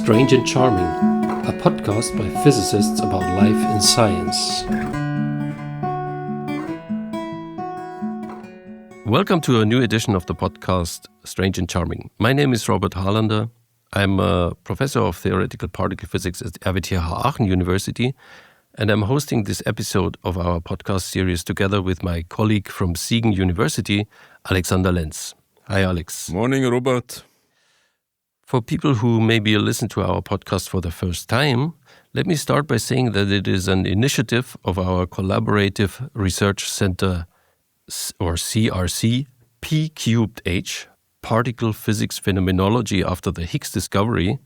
Strange and Charming, a podcast by physicists about life in science. Welcome to a new edition of the podcast Strange and Charming. My name is Robert Harlander. I'm a professor of theoretical particle physics at the RWTH Aachen University, and I'm hosting this episode of our podcast series together with my colleague from Siegen University, Alexander Lenz. Hi, Alex. Morning, Robert. For people who maybe listen to our podcast for the first time, let me start by saying that it is an initiative of our Collaborative Research Center, or CRC, P3H, Particle Physics Phenomenology after the Higgs discovery,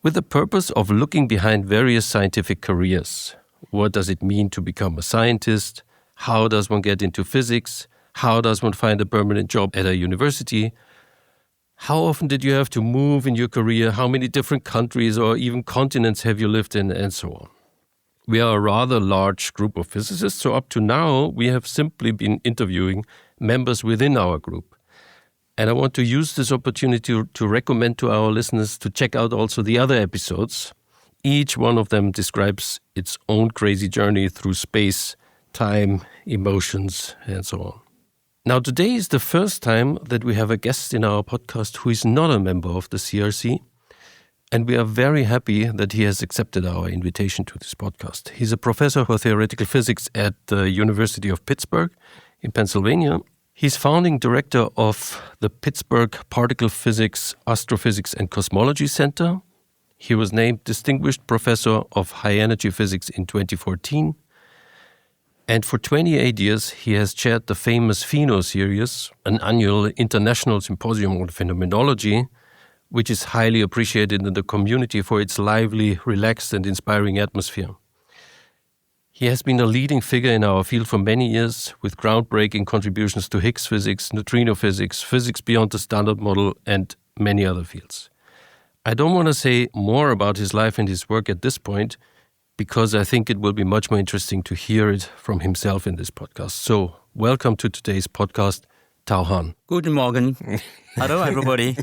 with the purpose of looking behind various scientific careers. What does it mean to become a scientist? How does one get into physics? How does one find a permanent job at a university? How often did you have to move in your career? How many different countries or even continents have you lived in? And so on. We are a rather large group of physicists, so up to now we have simply been interviewing members within our group. And I want to use this opportunity to recommend to our listeners to check out also the other episodes. Each one of them describes its own crazy journey through space, time, emotions, and so on. Now, today is the first time that we have a guest in our podcast who is not a member of the CRC, and we are very happy that he has accepted our invitation to this podcast. He's a professor for theoretical physics at the University of Pittsburgh in Pennsylvania. He's founding director of the Pittsburgh Particle Physics, Astrophysics and Cosmology Center. He was named Distinguished Professor of High Energy Physics in 2014. And for 28 years, he has chaired the famous PHENO series, an annual international symposium on phenomenology, which is highly appreciated in the community for its lively, relaxed, and inspiring atmosphere. He has been a leading figure in our field for many years, with groundbreaking contributions to Higgs physics, neutrino physics, physics beyond the standard model, and many other fields. I don't want to say more about his life and his work at this point, because I think it will be much more interesting to hear it from himself in this podcast. So, welcome to today's podcast, Tao Han. Guten Morgen. Hello, everybody.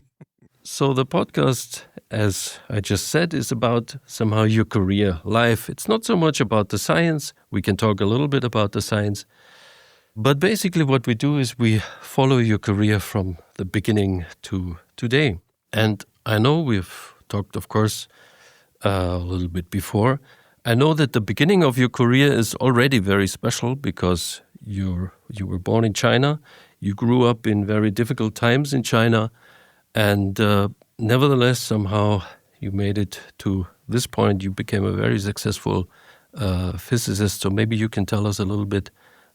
So the podcast, as I just said, is about somehow your career life. It's not so much about the science. We can talk a little bit about the science. But basically what we do is we follow your career from the beginning to today. And I know we've talked, of course, a little bit before. I know that the beginning of your career is already very special because you were born in China. You grew up in very difficult times in China. And nevertheless, somehow you made it to this point. You became a very successful physicist. So maybe you can tell us a little bit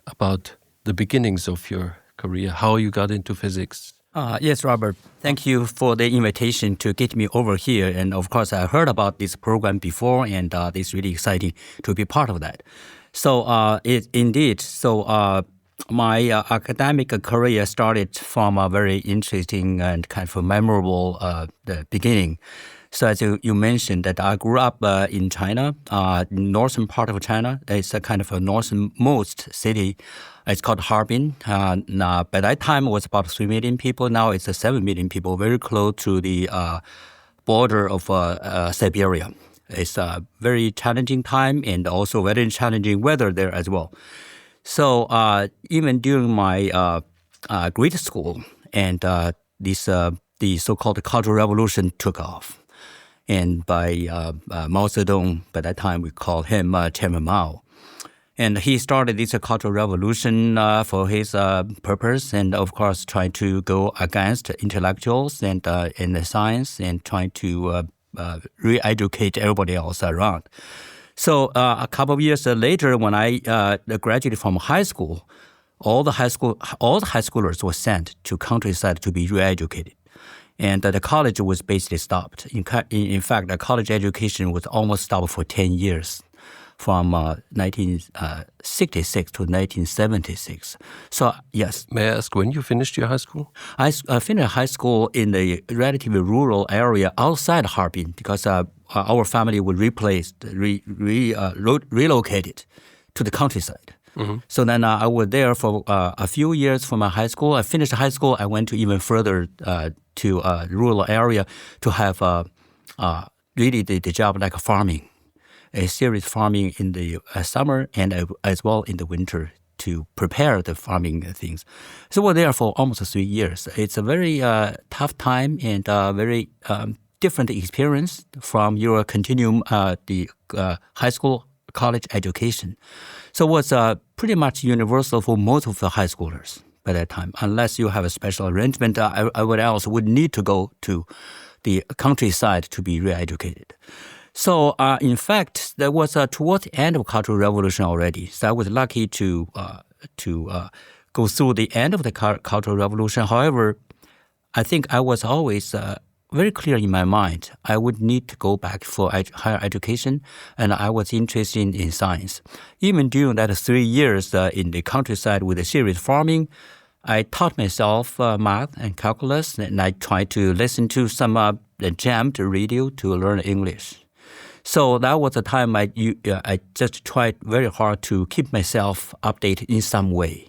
about the beginnings of your career, how you got into physics. Yes, Robert. Thank you for the invitation to get me over here. And of course, I heard about this program before, and it's really exciting to be part of that. So my academic career started from a very interesting and kind of memorable the beginning. So as you mentioned, that I grew up in China, northern part of China. It's a kind of a northernmost city. It's called Harbin. By that time, it was about 3 million people. Now it's 7 million people, very close to the border of Siberia. It's a very challenging time and also very challenging weather there as well. So even during my grade school, and the so-called Cultural Revolution took off. And by Mao Zedong, by that time we called him Chairman Mao. And he started this Cultural Revolution for his purpose, and of course trying to go against intellectuals and in the science, and trying to re-educate everybody else around. So a couple of years later, when I graduated from high school, all the high schoolers were sent to countryside to be re-educated. And the college was basically stopped. In fact, the college education was almost stopped for 10 years, from 1966 to 1976. So, yes. May I ask when you finished your high school? I finished high school in a relatively rural area outside Harbin because our family was relocated to the countryside. Mm-hmm. So then I was there for a few years for my high school. I finished high school. I went to even further to a rural area to have really the job like farming, a serious farming in the summer and as well in the winter to prepare the farming things. So we're there for almost 3 years. It's a very tough time and very different experience from your continuum, the high school, college education. So it was pretty much universal for most of the high schoolers by that time. Unless you have a special arrangement, everyone else would need to go to the countryside to be re-educated. So, in fact, that was towards the end of Cultural Revolution already. So I was lucky to go through the end of the Cultural Revolution. However, I think I was always very clear in my mind. I would need to go back for higher education, and I was interested in science. Even during that 3 years in the countryside with the serious farming, I taught myself math and calculus, and I tried to listen to some jammed radio to learn English. So that was the time I just tried very hard to keep myself updated in some way.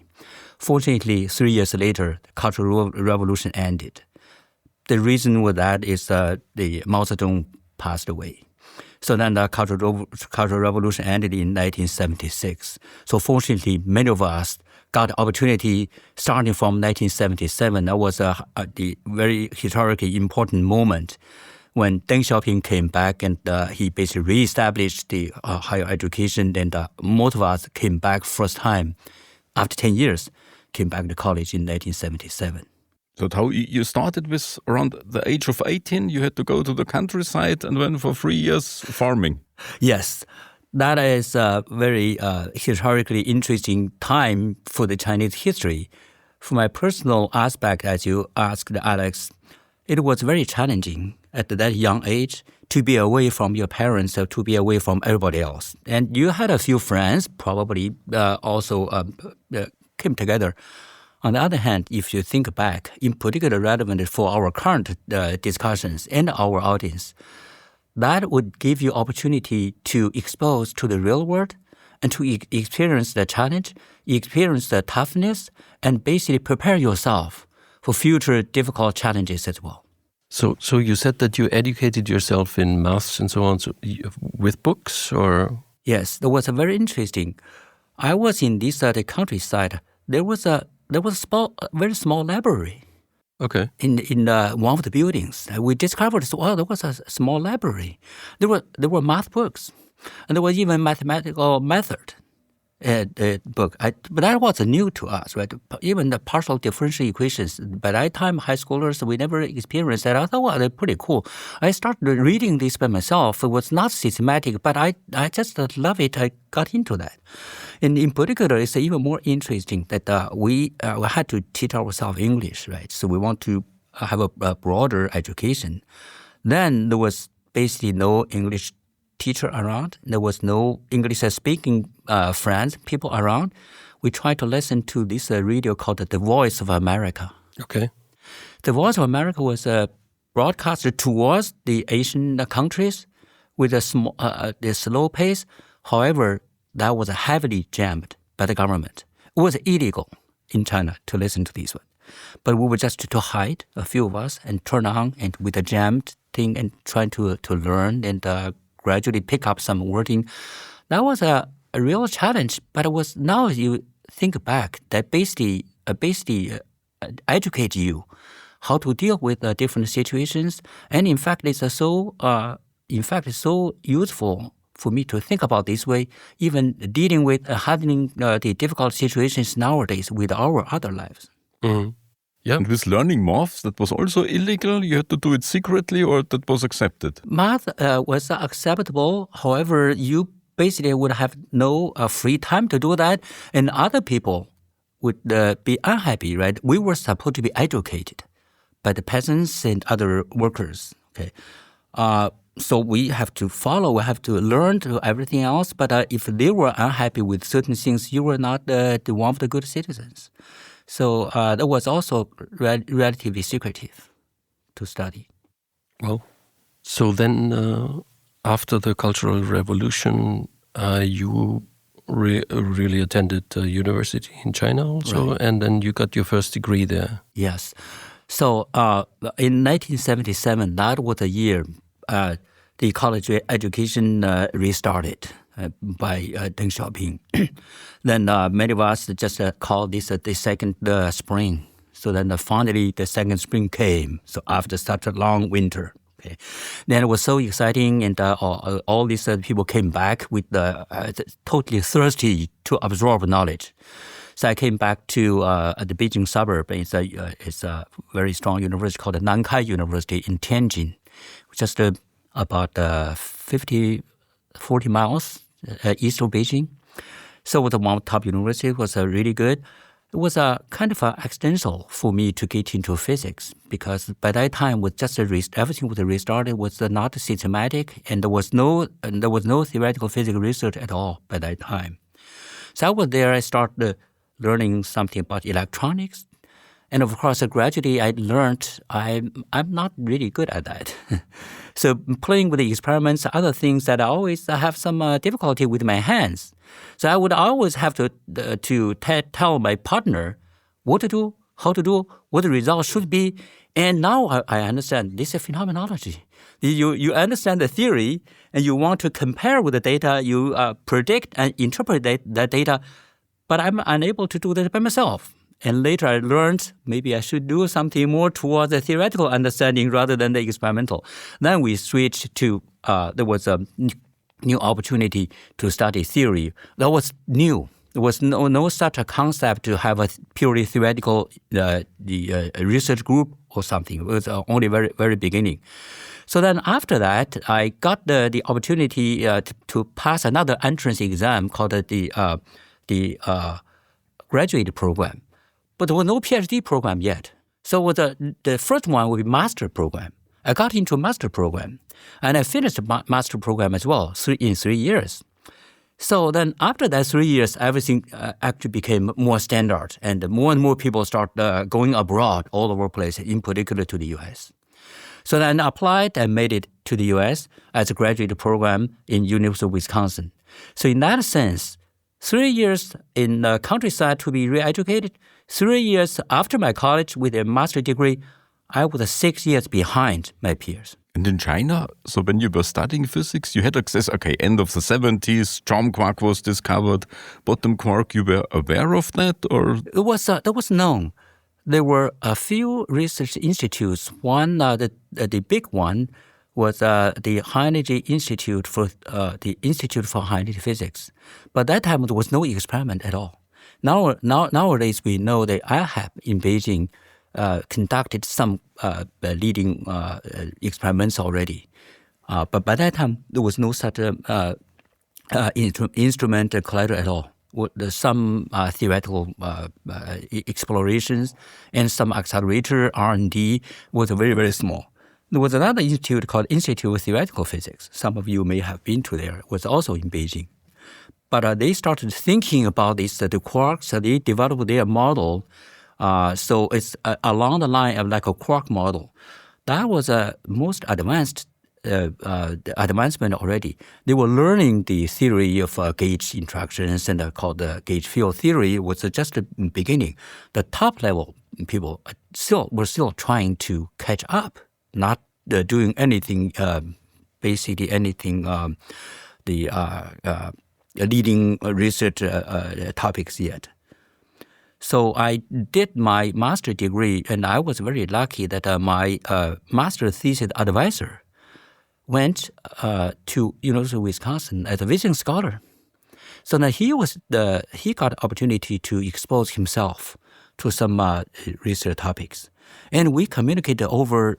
Fortunately, 3 years later, the Cultural Revolution ended. The reason for that is the Mao Zedong passed away. So then the Cultural Revolution ended in 1976. So fortunately, many of us got the opportunity starting from 1977. That was the very historically important moment when Deng Xiaoping came back and he basically reestablished the higher education, and most of us came back first time after 10 years, came back to college in 1977. So how you started with around the age of 18, you had to go to the countryside and went for 3 years farming. Yes, that is a very historically interesting time for the Chinese history. For my personal aspect, as you asked, Alex, it was very challenging at that young age to be away from your parents or to be away from everybody else. And you had a few friends probably also came together. On the other hand, if you think back, in particular relevant for our current discussions and our audience, that would give you opportunity to expose to the real world and to experience the challenge, experience the toughness, and basically prepare yourself for future difficult challenges as well. So you said that you educated yourself in maths and so on, with books, or? Yes, that was very interesting. I was in this the countryside. There was a very small library. Okay. In one of the buildings, we discovered there was a small library. There were math books, and there was even mathematical method book. But that was new to us, right? Even the partial differential equations. By that time, high schoolers, we never experienced that. I thought, wow, they're pretty cool. I started reading this by myself. It was not systematic, but I just love it. I got into that. And in particular, it's even more interesting that we had to teach ourselves English, right? So we want to have a broader education. Then there was basically no English teacher around. There was no English-speaking friends, people around. We tried to listen to this radio called The Voice of America. Okay. The Voice of America was broadcasted towards the Asian countries with a slow pace. However, that was heavily jammed by the government. It was illegal in China to listen to this one. But we were just to hide, a few of us, and turn on and with a jammed thing and trying to learn and gradually pick up some wording. That was a real challenge, but it was, now you think back, that basically educate you how to deal with different situations. And in fact, it's so useful for me to think about this way, even dealing with handling the difficult situations nowadays with our other lives. Mm-hmm. Yeah. And with learning maths, that was also illegal? You had to do it secretly, or that was accepted? Math was acceptable. However, you basically would have no free time to do that, and other people would be unhappy, right? We were supposed to be educated by the peasants and other workers, okay? So we have to follow, we have to learn to everything else, but if they were unhappy with certain things, you were not one of the good citizens. So that was also relatively secretive to study. Well, so then after the Cultural Revolution, you really attended university in China also, right. And then you got your first degree there. Yes. So in 1977, that was a year the college education restarted by Deng Xiaoping. Then many of us just called this the second spring. So then finally the second spring came. So after such a long winter. Okay. Then it was so exciting, and all these people came back with totally thirsty to absorb knowledge. So I came back to the Beijing suburb. It's a very strong university called the Nankai University in Tianjin, just about 40 miles east of Beijing. So it was one top university. It was really good. It was a kind of accidental for me to get into physics, because by that time everything was restarted, was not systematic, and there was no theoretical physics research at all by that time. So I was there. I started learning something about electronics, and of course, gradually I learned I'm not really good at that. So playing with the experiments, other things that I always have some difficulty with my hands. So I would always have to tell my partner what to do, how to do, what the result should be. And now I understand this is phenomenology. You understand the theory, and you want to compare with the data. You predict and interpret that data, but I'm unable to do that by myself. And later I learned maybe I should do something more towards the theoretical understanding rather than the experimental. Then we switched to, there was a new opportunity to study theory. That was new. There was no such a concept to have a purely theoretical research group or something. It was only very, very beginning. So then after that, I got the opportunity to pass another entrance exam called the graduate program. But there was no PhD program yet. So the first one would be master program. I got into a master program, and I finished the master program as well in 3 years. So then after that 3 years, everything actually became more standard, and more people start going abroad all over the place, in particular to the U.S. So then I applied and made it to the U.S. as a graduate program in University of Wisconsin. So in that sense, 3 years in the countryside to be re-educated, 3 years after my college with a master's degree, I was 6 years behind my peers. And in China, so when you were studying physics, you had access, end of the 70s, charm quark was discovered, bottom quark, you were aware of that? Or that was known. There were a few research institutes. One, the big one, was the High Energy Institute for the Institute for High Energy Physics. But that time there was no experiment at all. Nowadays we know that IHAP in Beijing conducted some leading experiments already. But by that time there was no such instrument collider at all. Some theoretical explorations and some accelerator R&D was very, very small. There was another institute called Institute of Theoretical Physics. Some of you may have been to there. It was also in Beijing. But they started thinking about this, the quarks. They developed their model. So it's along the line of like a quark model. That was a most advanced advancement already. They were learning the theory of gauge interactions and called the gauge field theory was just the beginning. The top level people were still trying to catch up. Not doing anything, basically anything, the leading research topics yet. So I did my master's degree, and I was very lucky that my master thesis advisor went to University of Wisconsin as a visiting scholar. So now he got opportunity to expose himself to some research topics. And we communicated over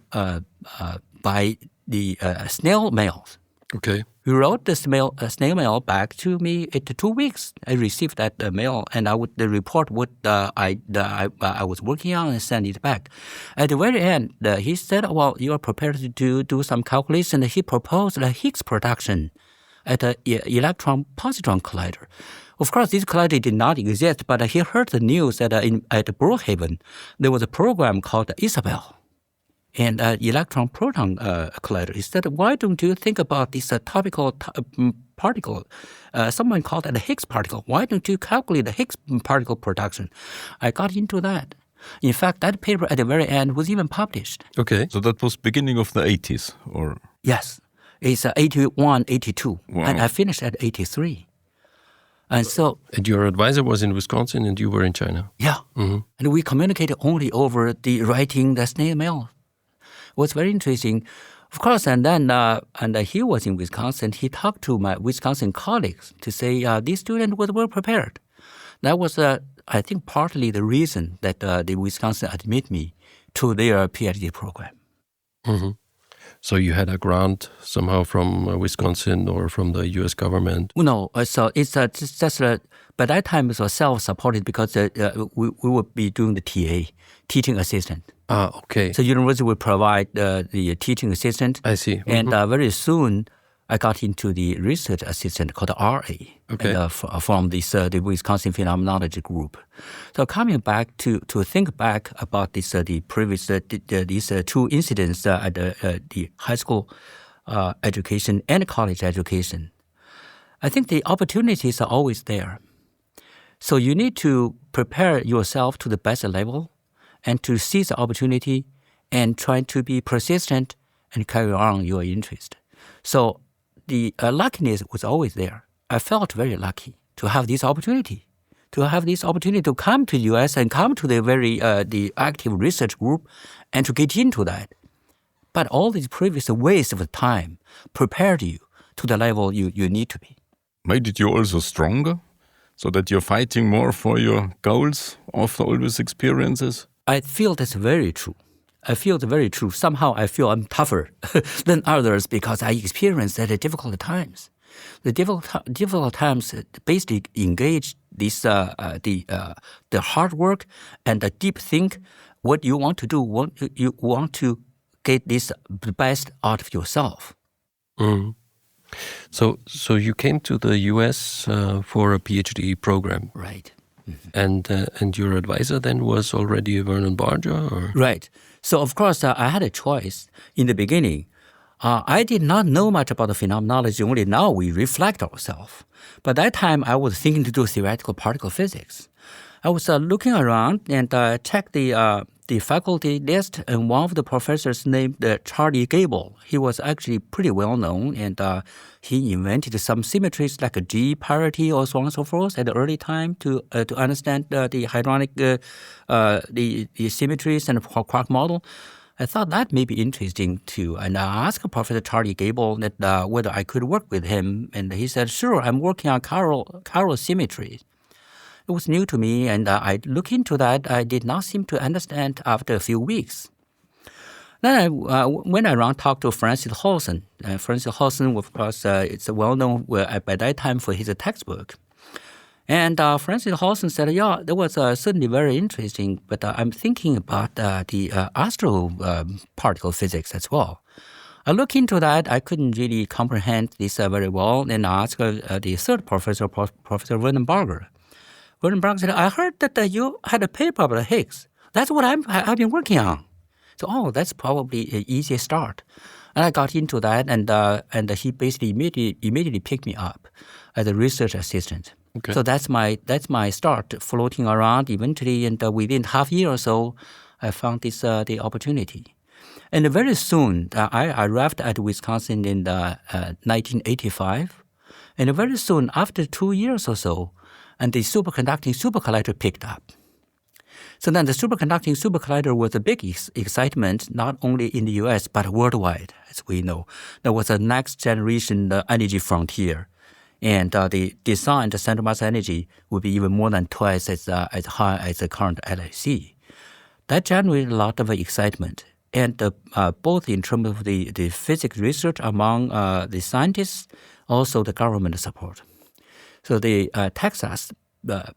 by the snail mails. Okay. He wrote the snail mail back to me in 2 weeks. I received that mail, and I would report what I was working on and send it back. At the very end, he said, "Well, you are prepared to do some calculation." He proposed a Higgs production at an electron-positron collider. Of course, this collider did not exist, but he heard the news that at Brookhaven, there was a program called Isabel, and electron-proton collider. He said, "Why don't you think about this topical particle? Someone called it a Higgs particle. Why don't you calculate the Higgs particle production?" I got into that. In fact, that paper at the very end was even published. Okay. So that was beginning of the 80s, or? Yes. It's 81, 82. Wow. And I finished at 83. And so... And your advisor was in Wisconsin and you were in China? Yeah. And we communicated only over the writing the snail mail. It was very interesting. Of course, and then he was in Wisconsin. He talked to my Wisconsin colleagues to say this student was well prepared. That was, I think, partly the reason that the Wisconsin admit me to their PhD program. Mm-hmm. So you had a grant somehow from Wisconsin or from the U.S. government? No, so it's just by that time it was self-supported because we would be doing the TA, teaching assistant. Ah, okay. So university will provide the teaching assistant. I see. And very soon I got into the research assistant called RA. Okay. And, from this the Wisconsin phenomenology group. So coming back to think back about this the previous these two incidents at the high school education and college education, I think the opportunities are always there. So you need to prepare yourself to the best level and to seize the opportunity and try to be persistent and carry on your interest. So the luckiness was always there. I felt very lucky to have this opportunity, to come to the U.S. and come to the very the active research group and to get into that. But all these previous waste of time prepared you to the level you need to be. Made it you also stronger, so that you're fighting more for your goals after all these experiences? I feel that's very true. Somehow I feel I'm tougher than others because I experienced the difficult times. The difficult times basically engage this the hard work and the deep think. What you want to do, you want to get this the best out of yourself. Mm. So you came to the U.S. For a PhD program, Right? and your advisor then was already Vernon Barger, or? Right. So of course I had a choice in the beginning. I did not know much about the phenomenology. Only now we reflect ourselves. But that time I was thinking to do theoretical particle physics. I was looking around and checked the faculty list, and one of the professors named Charlie Gable. He was actually pretty well known, and he invented some symmetries like a G parity or so on and so forth at the early time to understand the hadronic the symmetries and quark model. I thought that may be interesting too, and I asked Professor Charlie Gable that whether I could work with him, and he said, "Sure, I'm working on chiral symmetry." It was new to me, and I looked into that. I did not seem to understand after a few weeks. Then I went around talked to Francis Halson. Francis Halson, of course, it's well known by that time for his textbook. And Francis Halson said, "Yeah, that was certainly very interesting, but I'm thinking about the astro particle physics as well." I looked into that. I couldn't really comprehend this very well, and I asked the third professor, Professor Vernon Barger. Vernon Barger said, "I heard that you had a paper about Higgs. That's what I've been working on." So, that's probably an easy start. And I got into that, and he basically immediately picked me up as a research assistant. Okay. So that's my start, floating around eventually, and within half a year or so, I found this the opportunity. And very soon, I arrived at Wisconsin in 1985, and very soon, after 2 years or so, and the superconducting supercollider picked up. So then the superconducting supercollider was a big excitement, not only in the U.S., but worldwide, as we know. There was a next generation energy frontier. And the design and the center mass energy would be even more than twice as high as the current LHC. That generated a lot of excitement, and both in terms of the physics research among the scientists, also the government support. So Texas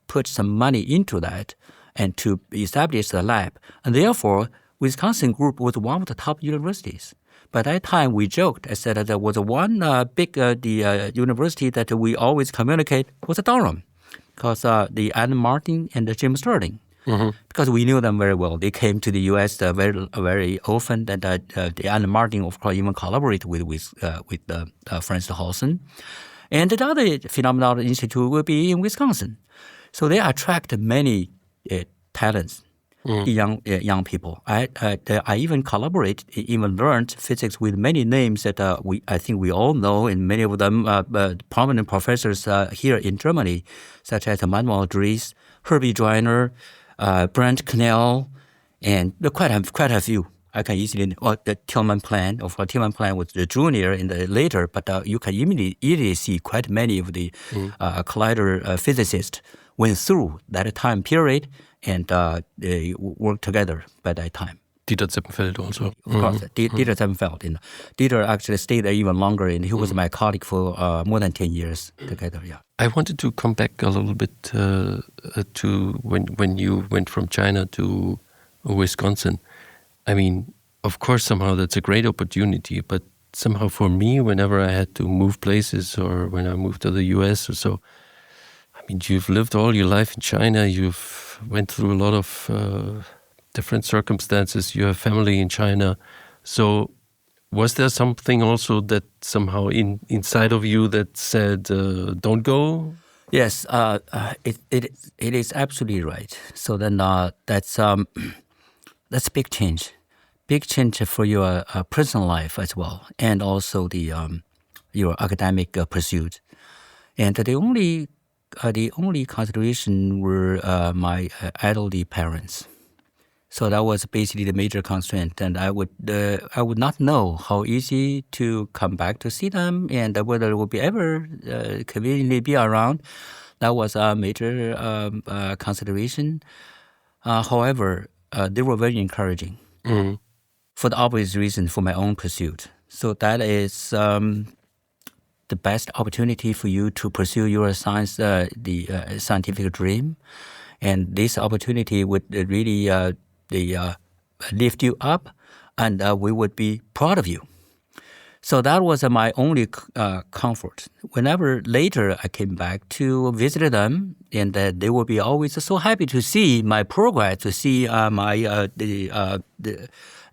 put some money into that and to establish the lab. And therefore, Wisconsin group was one of the top universities. By that time, we joked. I said that there was one big university that we always communicate was Durham, because the Alan Martin and the Jim Sterling, because we knew them very well. They came to the U.S. very often, and the Alan Martin, of course, even collaborated with Francis Halson. And the other phenomenology institute will be in Wisconsin. So they attract many talents. young people. I even even learned physics with many names that I think we all know, and many of them prominent professors here in Germany, such as Manuel Dries, Herbie Joyner, Brent Knell, and quite a few. I can easily, the Tillman Plan. Tillman Plan was the junior in the later, but you can immediately see quite many of the collider physicists went through that time period and they worked together by that time. Dieter Zeppenfeld also. Of course, Dieter Zeppenfeld. And Dieter actually stayed there even longer, and he was my colleague for more than 10 years together. Yeah. I wanted to come back a little bit to when you went from China to Wisconsin. I mean, of course, somehow that's a great opportunity, but somehow for me, whenever I had to move places or when I moved to the US or so, I mean, you've lived all your life in China, you've went through a lot of different circumstances, you have family in China. So was there something also that somehow inside of you that said, don't go? Yes, it is absolutely right. So then that's a big change. Big change for your personal life as well, and also the your academic pursuit. And the only consideration were my elderly parents. So that was basically the major constraint, and I would not know how easy to come back to see them, and whether it would be ever conveniently be around. That was a major consideration. However, they were very encouraging for the obvious reason for my own pursuit. So that is the best opportunity for you to pursue your scientific dream, and this opportunity would really lift you up, and we would be proud of you. So that was my only comfort. Whenever later I came back to visit them, and they would be always so happy to see my progress, to see my the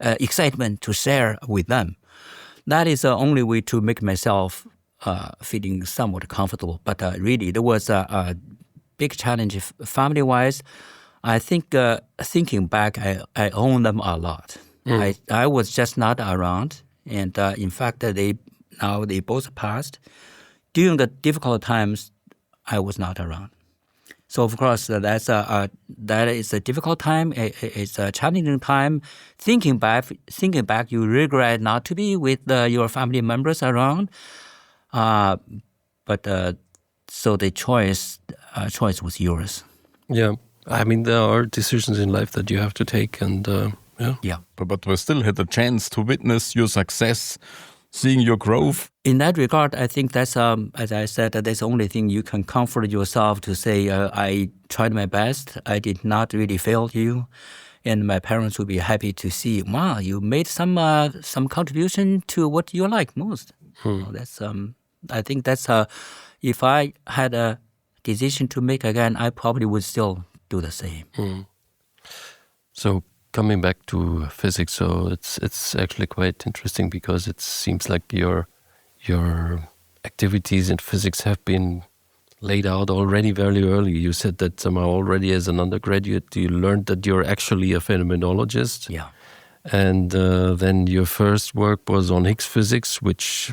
excitement to share with them. That is the only way to make myself feeling somewhat comfortable. But really, there was a big challenge family-wise. I think thinking back, I owe them a lot. I was just not around. And in fact, they both passed. During the difficult times, I was not around. So of course, that is a difficult time. It's a challenging time. Thinking back, you regret not to be with your family members around. But so the choice was yours. Yeah, I mean, there are decisions in life that you have to take, and yeah. But we still had a chance to witness your success, seeing your growth. In that regard, I think that's, as I said, that's the only thing you can comfort yourself to say, I tried my best. I did not really fail you. And my parents would be happy to see, wow, you made some contribution to what you like most. So that's, I think that's, if I had a decision to make again, I probably would still do the same. So coming back to physics, so it's actually quite interesting because it seems like your activities in physics have been laid out already very early. You said that somehow already as an undergraduate you learned that you're actually a phenomenologist. Yeah. And then your first work was on Higgs physics, which,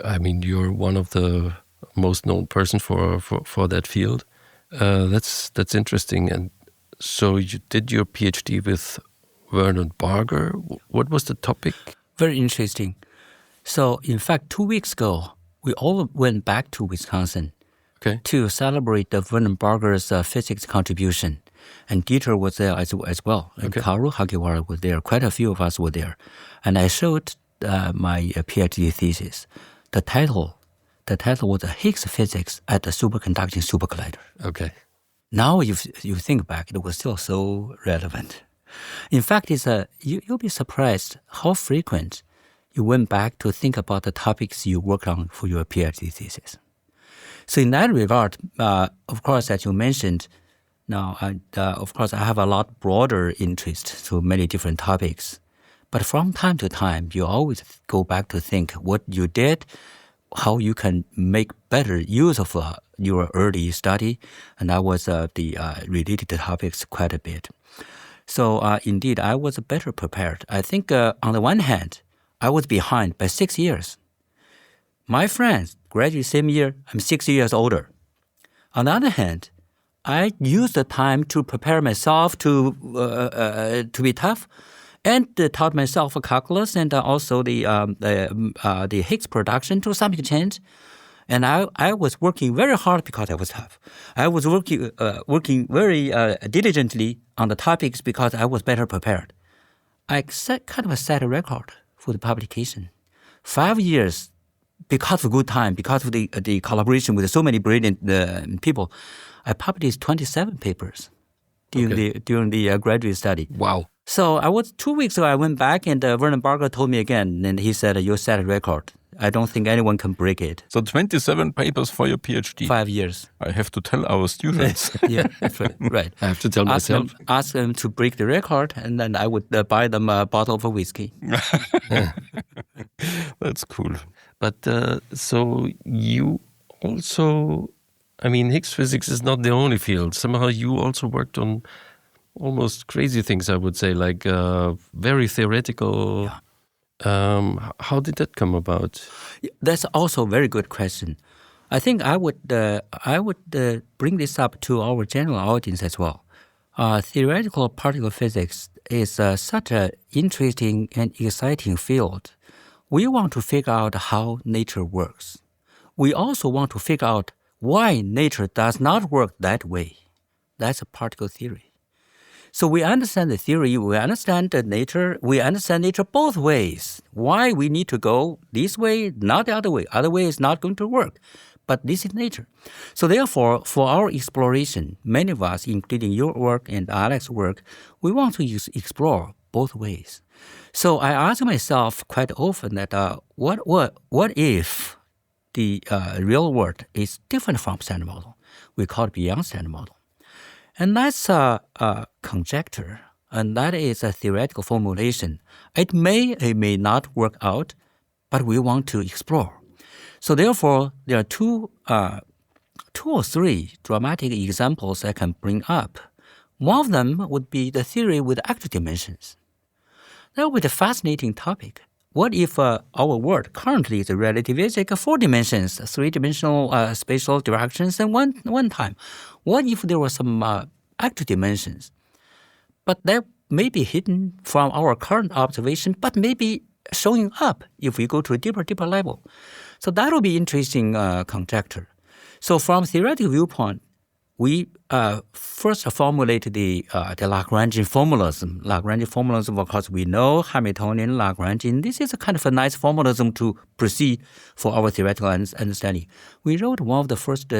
I mean, you're one of the most known person for that field. That's interesting. And so you did your PhD with Vernon Barger. What was the topic? Very interesting. So in fact, 2 weeks ago, we all went back to Wisconsin to celebrate the Vernon Barger's physics contribution. And Dieter was there as well. And Kaoru Hagiwara was there. Quite a few of us were there. And I showed my PhD thesis. The title was Higgs physics at the superconducting supercollider. Okay. Now you think back, it was still so relevant. In fact, you'll be surprised how frequent you went back to think about the topics you worked on for your PhD thesis. So in that regard, of course, as you mentioned, now, of course, I have a lot broader interest to many different topics. But from time to time, you always go back to think what you did, how you can make better use of your early study. And that was related to topics quite a bit. So indeed, I was better prepared. I think on the one hand, I was behind by 6 years. My friends graduated same year. I'm 6 years older. On the other hand, I used the time to prepare myself to be tough, and taught myself calculus and also the Higgs production to some extent. And I was working very hard because I was tough. I was working very diligently on the topics because I was better prepared. I set a record for the publication. 5 years, because of good time, because of the collaboration with so many brilliant people, I published 27 papers during the graduate study. Wow. So I was 2 weeks ago, I went back and Vernon Barker told me again, and he said, you set a record. I don't think anyone can break it. So 27 papers for your PhD. 5 years. I have to tell our students. Yeah, that's right. I have to tell myself. Ask them to break the record, and then I would buy them a bottle of whiskey. That's cool. But so you also, Higgs physics is not the only field. Somehow you also worked on almost crazy things, I would say, like very theoretical. Yeah. How did that come about? That's also a very good question. I think I would bring this up to our general audience as well. Theoretical particle physics is such an interesting and exciting field. We want to figure out how nature works. We also want to figure out why nature does not work that way. That's a particle theory. So we understand the theory, we understand the nature, we understand nature both ways. Why we need to go this way, not the other way. Other way is not going to work. But this is nature. So therefore, for our exploration, many of us, including your work and Alex's work, we want to explore both ways. So I ask myself quite often that what if the real world is different from standard model? We call it beyond standard model. And that's a conjecture, and that is a theoretical formulation. It may not work out, but we want to explore. So therefore, there are two or three dramatic examples I can bring up. One of them would be the theory with active dimensions. That would be a fascinating topic. What if our world currently is relativistic 4 dimensions, 3-dimensional spatial directions, and one time? What if there were some active dimensions? But that may be hidden from our current observation, but maybe showing up if we go to a deeper level. So that will be interesting conjecture. So from theoretical viewpoint, we first formulate the Lagrangian formalism. Lagrangian formalism, of course, we know Hamiltonian, Lagrangian. This is a kind of a nice formalism to proceed for our theoretical understanding. We wrote one of the first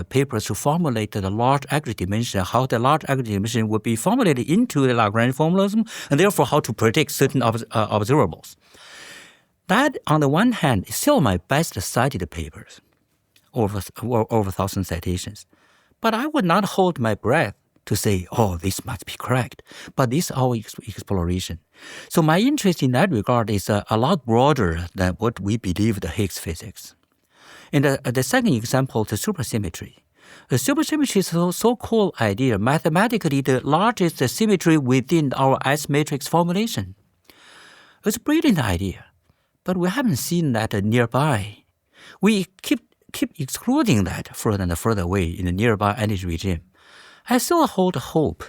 papers to formulate the large aggregate dimension, how the large aggregate dimension would be formulated into the Lagrangian formalism, and therefore how to predict certain observables. That, on the one hand, is still my best cited papers, over 1,000 citations. But I would not hold my breath to say, oh, this must be correct. But this is our exploration. So my interest in that regard is a lot broader than what we believe the Higgs physics. And the second example, the supersymmetry. The supersymmetry is a so-called idea, mathematically the largest symmetry within our S-matrix formulation. It's a brilliant idea, but we haven't seen that nearby. We keep excluding that further and further away in the nearby energy regime. I still hold hope.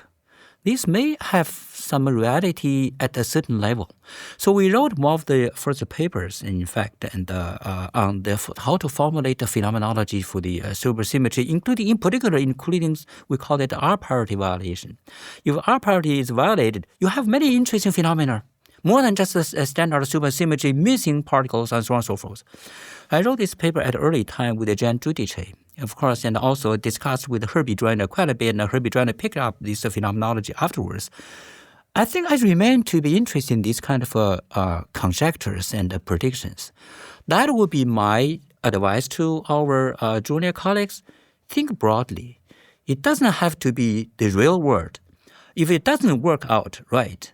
This may have some reality at a certain level. So we wrote one of the first papers, in fact, and on how to formulate the phenomenology for the supersymmetry, including we call it R parity violation. If R parity is violated, you have many interesting phenomena, more than just a standard supersymmetry, missing particles, and so on and so forth. I wrote this paper at an early time with Jan Judice, of course, and also discussed with Herbie Joyner quite a bit, and Herbie Joyner picked up this phenomenology afterwards. I think I remain to be interested in these kind of conjectures and predictions. That would be my advice to our junior colleagues. Think broadly. It doesn't have to be the real world. If it doesn't work out right,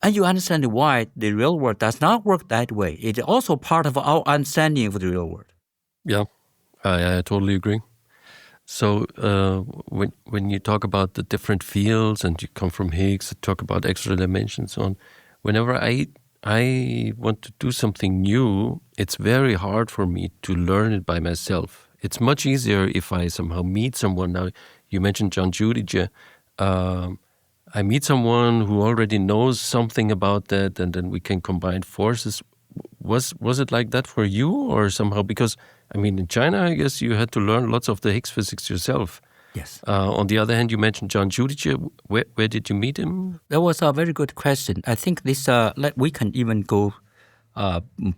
and you understand why the real world does not work that way, it's also part of our understanding of the real world. Yeah, I totally agree. So when you talk about the different fields and you come from Higgs, talk about extra dimensions, and so on. Whenever I want to do something new, it's very hard for me to learn it by myself. It's much easier if I somehow meet someone. Now, you mentioned John Giudice. I meet someone who already knows something about that, and then we can combine forces. Was it like that for you, or somehow? Because, I mean, in China, I guess you had to learn lots of the Higgs physics yourself. Yes. On the other hand, you mentioned John Giudice. Where did you meet him? That was a very good question. I think this we can even go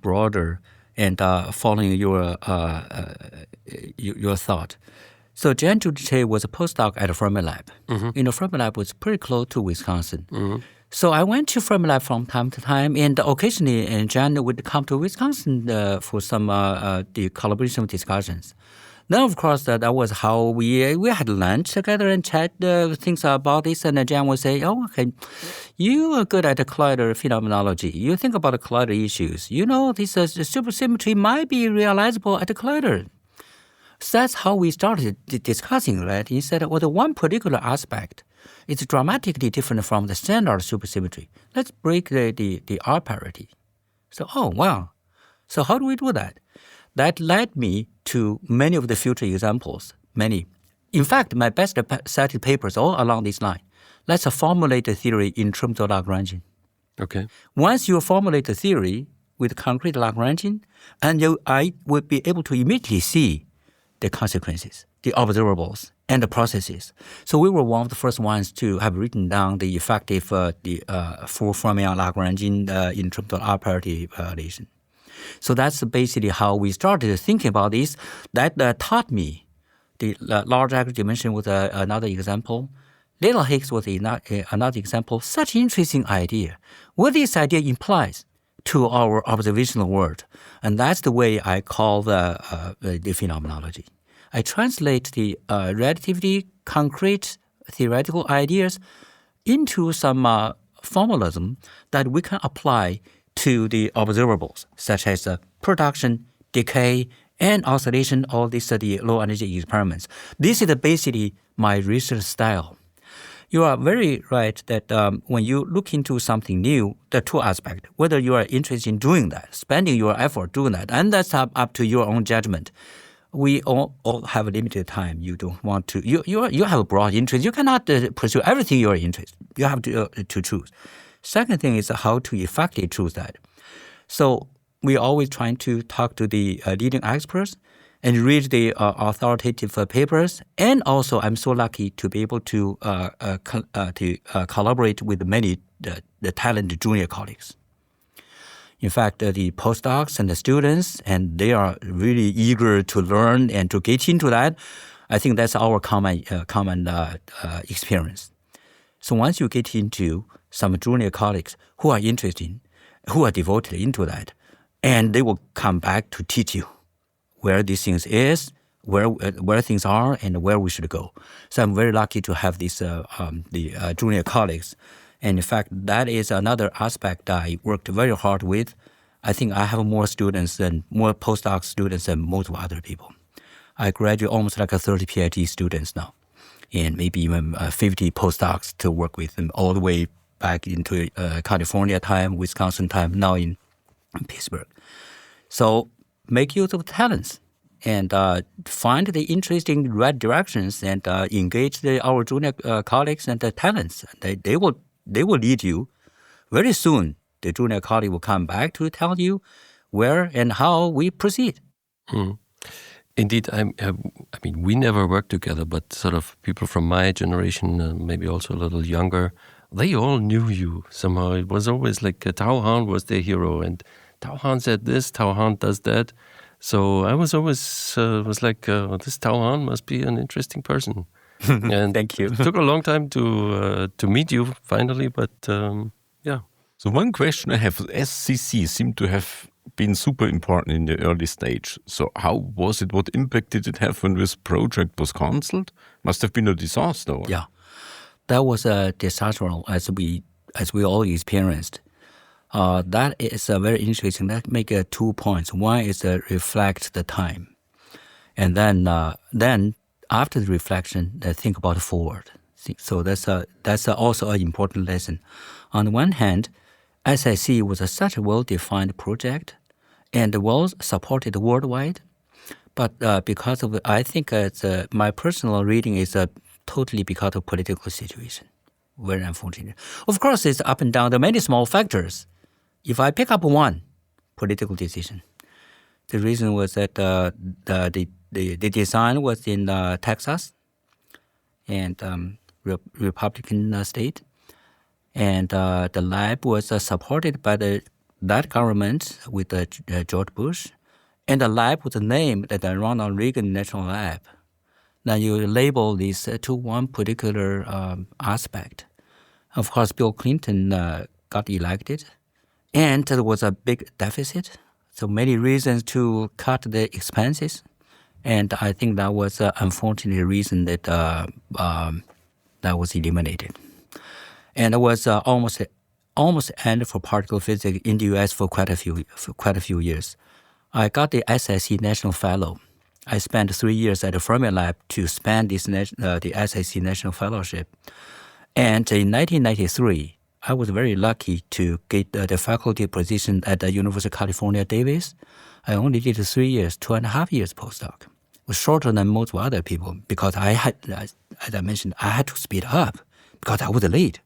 broader and following your thought. So John Giudice was a postdoc at Fermilab. Fermilab was pretty close to Wisconsin. So I went to Fermilab from time to time, and occasionally John would come to Wisconsin for some the collaboration discussions. Then, of course, that was how we had lunch together and chat things about this. And John would say, "Oh, okay, you are good at the collider phenomenology. You think about the collider issues. You know, this supersymmetry might be realizable at the collider." So that's how we started discussing, right? He said, well, the one particular aspect is dramatically different from the standard supersymmetry. Let's break the R parity. So, oh, wow. So how do we do that? That led me to many of the future examples, many. In fact, my best cited papers all along this line. Let's formulate the theory in terms of Lagrangian. Okay. Once you formulate the theory with concrete Lagrangian, and I would be able to immediately see the consequences, the observables, and the processes. So we were one of the first ones to have written down the effective full fermion Lagrangian in terms of R parity violation. So that's basically how we started thinking about this. That taught me the large aggregate dimension was another example. Little Higgs was another example. Such interesting idea. What this idea implies to our observational world. And that's the way I call the phenomenology. I translate the relatively concrete theoretical ideas into some formalism that we can apply to the observables, such as production, decay, and oscillation, all these the low-energy experiments. This is basically my research style. You are very right that when you look into something new, there are two aspects. Whether you are interested in doing that, spending your effort doing that, and that's up to your own judgment. We all have a limited time. You don't want to. You have a broad interest. You cannot pursue everything you are interested. You have to choose. Second thing is how to effectively choose that. So we always trying to talk to the leading experts and read the authoritative papers. And also, I'm so lucky to be able to collaborate with many the talented junior colleagues. In fact, the postdocs and the students, and they are really eager to learn and to get into that. I think that's our common experience. So once you get into some junior colleagues who are interested, who are devoted into that, and they will come back to teach you where these things is, where things are, and where we should go. So I'm very lucky to have these the junior colleagues. And in fact, that is another aspect I worked very hard with. I think I have more postdoc students than most of other people. I graduate almost like 30 PhD students now, and maybe even 50 postdocs to work with them all the way back into California time, Wisconsin time, now in Pittsburgh. So make use of talents and find the interesting right directions and engage our junior colleagues and the talents. They will lead you. Very soon, the junior colleague will come back to tell you where and how we proceed. Indeed, I mean, we never worked together, but sort of people from my generation, maybe also a little younger, they all knew you somehow. It was always like Tao Han was their hero, and Tao Han said this, Tao Han does that. So I was always was like, this Tao Han must be an interesting person. And Thank you. It took a long time to meet you finally, but yeah. So one question I have, SCC seemed to have been super important in the early stage. So how was it? What impact did it have when this project was cancelled? Must have been a disaster. Yeah, that was a disaster as we all experienced. That is very interesting. Let's make 2 points. One is reflect the time, and then after the reflection, think about the forward. So that's also an important lesson. On the one hand, SIC was such a well-defined project and well supported worldwide. But because of, I think my personal reading is totally because of political situation. Very unfortunate. Of course, it's up and down. There are many small factors. If I pick up one, political decision. The reason was that the design was in Texas and Republican state. And the lab was supported by that government with George Bush. And the lab was named the Ronald Reagan National Lab. Now you label this to one particular aspect. Of course, Bill Clinton got elected, and there was a big deficit. So many reasons to cut the expenses. And I think that was an unfortunate reason that that was eliminated. And it was almost end for particle physics in the U.S. for quite a few years. I got the SIC National Fellow. I spent 3 years at the Fermilab to spend the SIC National Fellowship. And in 1993, I was very lucky to get the faculty position at the University of California, Davis. I only did 3 years, 2.5 years postdoc. It was shorter than most other people because I had, as I mentioned, I had to speed up because I was late.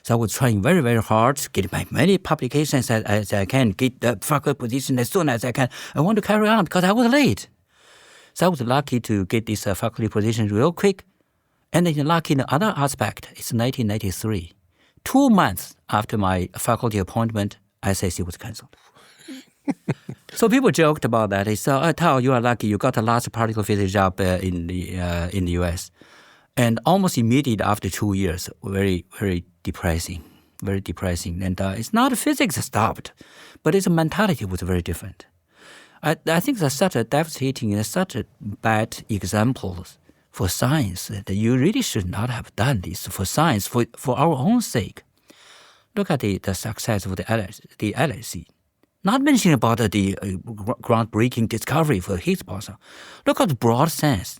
So I was trying very, very hard to get my many publications as I can, get the faculty position as soon as I can. I want to carry on because I was late. So I was lucky to get this faculty position real quick. And then lucky in the other aspect, it's 1993. 2 months after my faculty appointment, SIC was canceled. So people joked about that. They said, Tao, you are lucky. You got the last particle physics job in the U.S. And almost immediately after 2 years, very, very depressing, very depressing. And it's not physics stopped, but its mentality was very different. I think that's such a devastating and such a bad example for science that you really should not have done this for science, for our own sake. Look at the success of the LHC. Not mentioning about the groundbreaking discovery for Higgs boson. Look at the broad sense.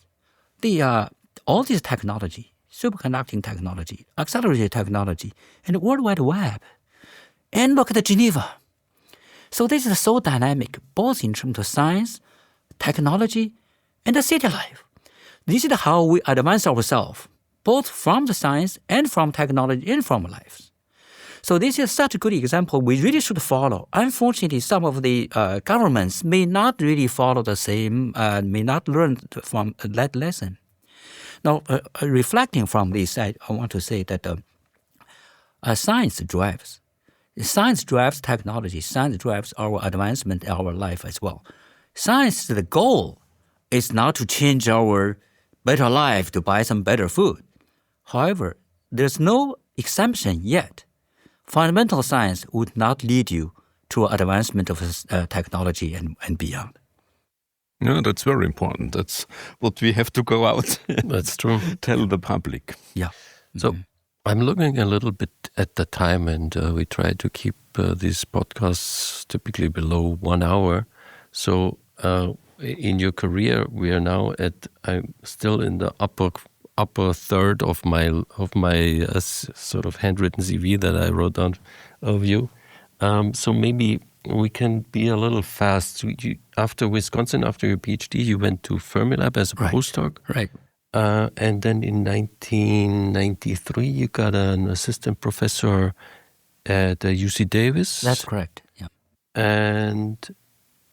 All this technology, superconducting technology, accelerated technology, and the World Wide Web. And look at Geneva. So this is so dynamic, both in terms of science, technology, and the city life. This is how we advance ourselves, both from the science and from technology and from life. So this is such a good example we really should follow. Unfortunately, some of the governments may not really follow the same, may not learn from that lesson. Now, reflecting from this, I want to say that science drives technology. Science drives our advancement, our life as well. Science, the goal is not to change our better life to buy some better food. However, there's no exemption yet. Fundamental science would not lead you to advancement of technology and beyond. No, that's very important. That's what we have to go out. That's true. Tell the public. Yeah. So I'm looking a little bit at the time, and we try to keep these podcasts typically below 1 hour. So in your career, we are now I'm still in the upper third of my sort of handwritten CV that I wrote down of you. So maybe we can be a little fast. After Wisconsin, after your PhD, you went to Fermilab as a postdoc. Right. And then in 1993, you got an assistant professor at UC Davis. That's correct. Yeah. And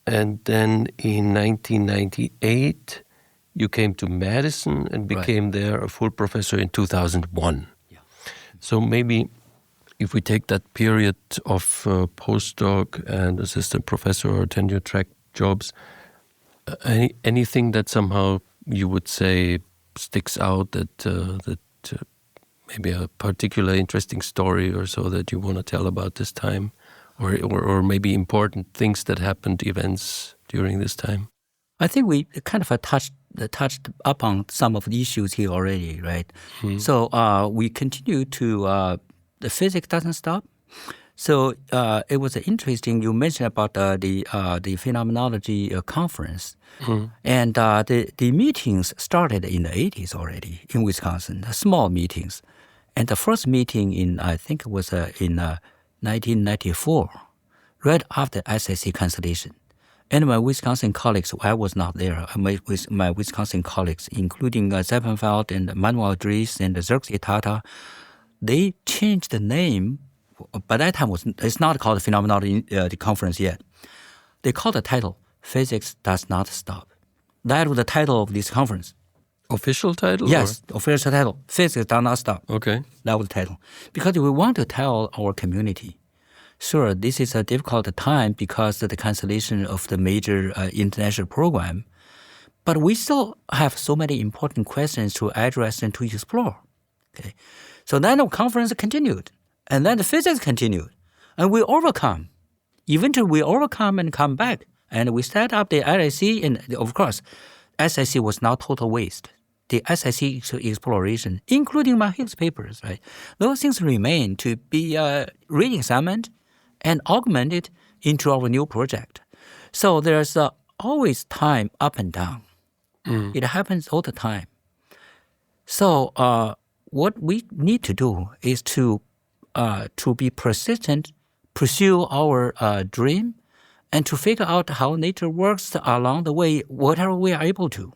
then in 1998, you came to Madison and became there a full professor in 2001. Yeah. So maybe if we take that period of postdoc and assistant professor or tenure track jobs, anything that somehow you would say sticks out that maybe a particular interesting story or so that you want to tell about this time, or maybe important things that happened, events during this time? I think we kind of touched upon some of the issues here already, right? Mm-hmm. So we continue to, the physics doesn't stop. So it was interesting. You mentioned about the phenomenology conference, and the meetings started in the 80s already in Wisconsin. The small meetings, and the first meeting I think it was in 1994, right after SIC cancellation. And my Wisconsin colleagues, I was not there. My Wisconsin colleagues, including Zeppenfeld and Manuel Dries and Xerxes Tata, they changed the name. By that time, it's not called Phenomenology the conference yet. They called the title, Physics Does Not Stop. That was the title of this conference. Official title? Yes, official title, Physics Does Not Stop. Okay. That was the title. Because we want to tell our community, sure, this is a difficult time because of the cancellation of the major international program, but we still have so many important questions to address and to explore. Okay, so then the conference continued. And then the physics continued, and we overcome. Eventually, we overcome and come back, and we set up the SIC. And of course, SIC was not total waste. The SIC exploration, including my Higgs papers, right? Those things remain to be re-examined and augmented into our new project. So there's always time up and down. It happens all the time. So what we need to do is to be persistent, pursue our dream, and to figure out how nature works along the way, whatever we are able to.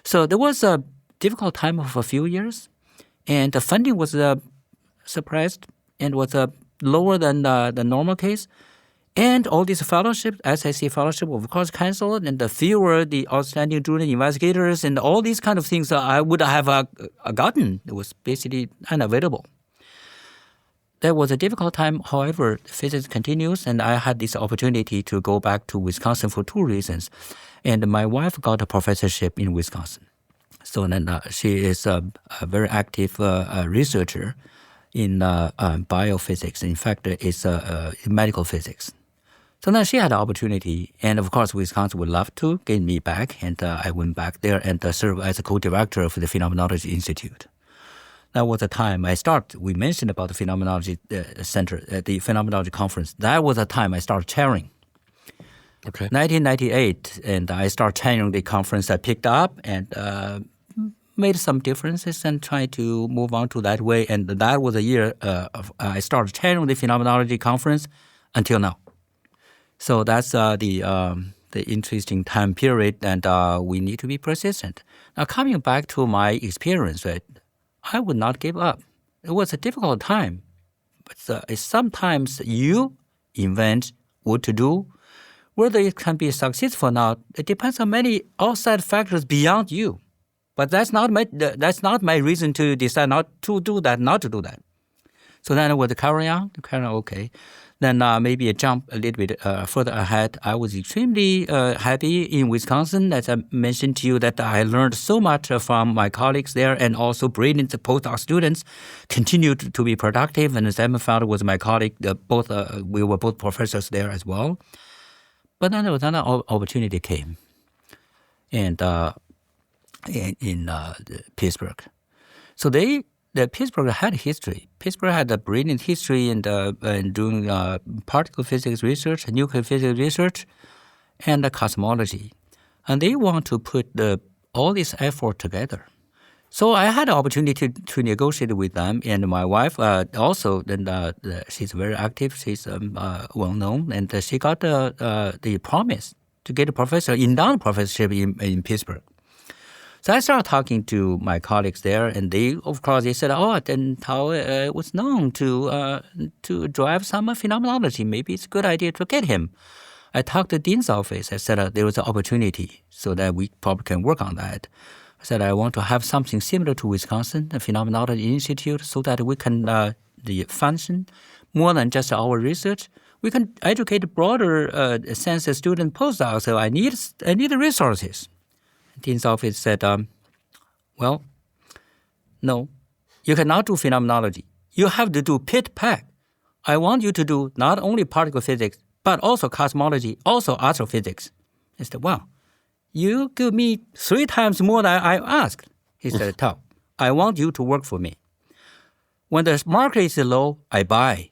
So there was a difficult time of a few years, and the funding was suppressed and was lower than the normal case. And all these fellowships, SIC fellowship, of course, canceled, and the fewer the outstanding junior investigators, and all these kind of things I would have gotten. It was basically unavailable. That was a difficult time. However, physics continues, and I had this opportunity to go back to Wisconsin for two reasons. And my wife got a professorship in Wisconsin. So then she is a very active researcher in biophysics. In fact, it's medical physics. So then she had an opportunity, and of course, Wisconsin would love to get me back, and I went back there and served as a co-director of the Phenomenology Institute. That was the time we mentioned about the Phenomenology Center, the Phenomenology Conference. That was the time I started chairing. Okay. 1998, and I started chairing the conference. I picked up and made some differences and tried to move on to that way. And that was a year I started chairing the Phenomenology Conference until now. So that's the interesting time period, and we need to be persistent. Now, coming back to my experience, right, I would not give up. It was a difficult time, but sometimes you invent what to do. Whether it can be successful or not, it depends on many outside factors beyond you. But that's not my reason to decide not to do that. So then I would carry on, okay. Then maybe a jump a little bit further ahead. I was extremely happy in Wisconsin. As I mentioned to you, that I learned so much from my colleagues there, and also brilliant postdoc students continued to be productive. And Zeppenfeld was my colleague. We were both professors there as well. But then another opportunity came, and in Pittsburgh. So Pittsburgh had history. Pittsburgh had a brilliant history in doing particle physics research, nuclear physics research, and cosmology. And they want to put all this effort together. So I had the opportunity to negotiate with them, and my wife also. She's very active. She's well known, and she got the promise to get a endowed professorship in Pittsburgh. So I started talking to my colleagues there, and they said, then Tao was known to drive some phenomenology. Maybe it's a good idea to get him. I talked to the dean's office. I said there was an opportunity so that we probably can work on that. I said I want to have something similar to Wisconsin, the Phenomenology Institute, so that we can function more than just our research. We can educate a broader sense of student postdocs. So I need the resources. Dean's office said, no, you cannot do phenomenology. You have to do pit-pack. I want you to do not only particle physics, but also cosmology, also astrophysics. I said, you give me 3 times more than I asked. He said, Tao, I want you to work for me. When the market is low, I buy.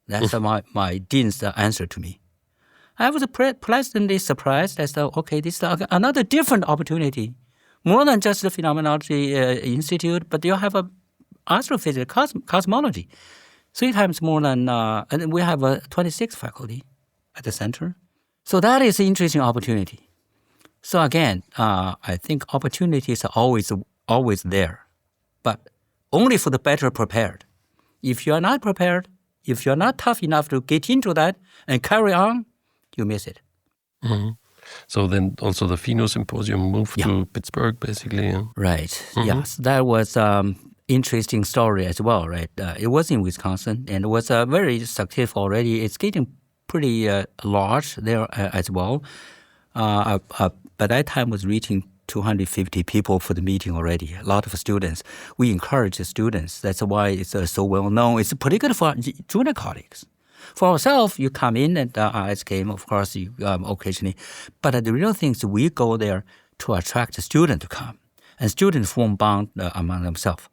That's my dean's answer to me. I was pleasantly surprised. I thought, okay, this is another different opportunity. More than just the Phenomenology Institute, but you have astrophysics, cosmology. 3 times more than, and we have 26 faculty at the center. So that is an interesting opportunity. So again, I think opportunities are always there, but only for the better prepared. If you are not prepared, if you are not tough enough to get into that and carry on, you miss it. Mm-hmm. So then also the Pheno Symposium moved to Pittsburgh, basically. Yeah? Right. Mm-hmm. Yes, that was interesting story as well, right? It was in Wisconsin and it was very successful already. It's getting pretty large there as well. By that time was reaching 250 people for the meeting already, a lot of students. We encourage the students. That's why it's so well known. It's pretty good for junior colleagues. For ourselves, you come in and as came, of course, you, occasionally. But the real thing is we go there to attract the student to come. And students form bond among themselves.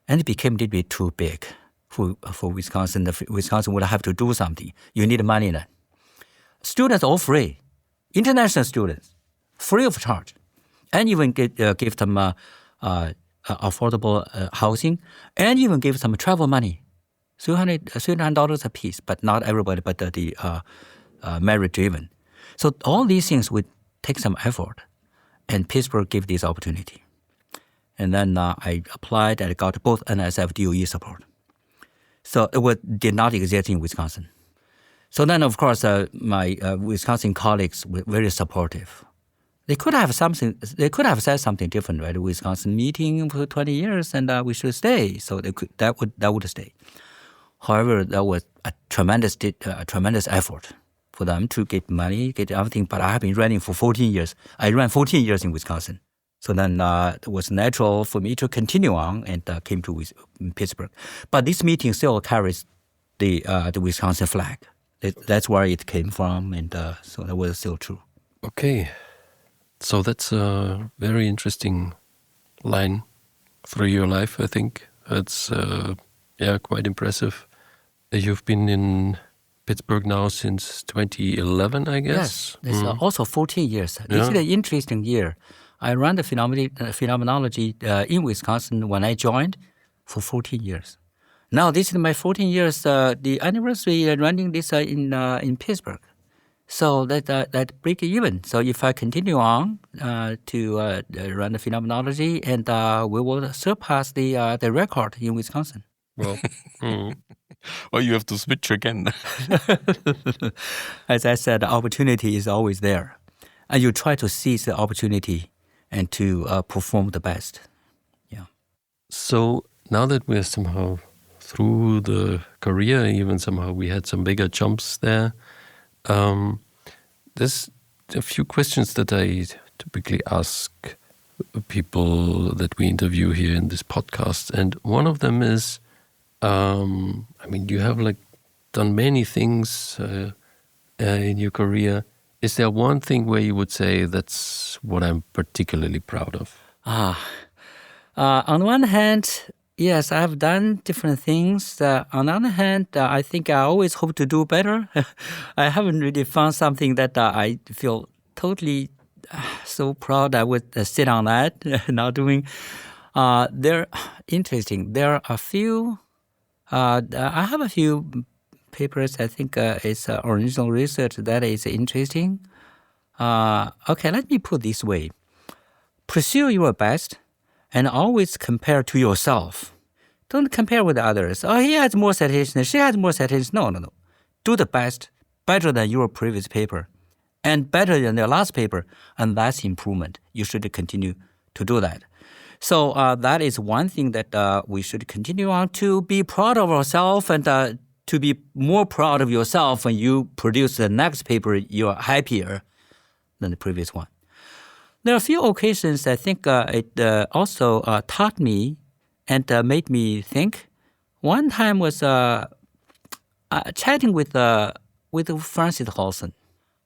And it became a little bit too big for Wisconsin. Wisconsin would have to do something. You need money then. Students all free. International students, free of charge. And even give them affordable housing. And even give them travel money. $300 a piece, but not everybody, but the merit-driven. So all these things would take some effort, and Pittsburgh gave this opportunity. And then I applied and got both NSF DOE support. So it did not exist in Wisconsin. So then, of course, my Wisconsin colleagues were very supportive. They could have said something different, right? Wisconsin meeting for 20 years, and we should stay. So that would stay. However, that was a tremendous effort for them to get money, get everything. But I have been running for 14 years. I ran 14 years in Wisconsin. So then it was natural for me to continue on and came to Pittsburgh. But this meeting still carries the Wisconsin flag. That's where it came from, and so that was still true. Okay. So that's a very interesting line through your life, I think. It's quite impressive. You've been in Pittsburgh now since 2011, I guess? Yes, it's also 14 years. This is an interesting year. I ran the phenomenology in Wisconsin when I joined for 14 years. Now this is my 14 years, the anniversary running this in Pittsburgh. So that break even. So if I continue on to run the phenomenology, and we will surpass the record in Wisconsin. Well, or you have to switch again. As I said, the opportunity is always there. And you try to seize the opportunity and to perform the best. Yeah. So now that we're somehow through the career, even somehow we had some bigger jumps there, there's a few questions that I typically ask people that we interview here in this podcast. And one of them is, you have done many things in your career. Is there one thing where you would say that's what I'm particularly proud of? On one hand, yes, I've done different things. On the other hand, I think I always hope to do better. I haven't really found something that I feel totally so proud I would sit on that, not doing. They're interesting. There are a few. I have a few papers. I think it's original research that is interesting. Okay, let me put it this way. Pursue your best and always compare to yourself. Don't compare with others. Oh, he has more citations. She has more citations. No. Do the best, better than your previous paper and better than the last paper, and that's improvement. You should continue to do that. So that is one thing that we should continue on, to be proud of ourselves, and to be more proud of yourself when you produce the next paper, you're happier than the previous one. There are a few occasions I think it also taught me and made me think. One time was chatting with Francis Halson.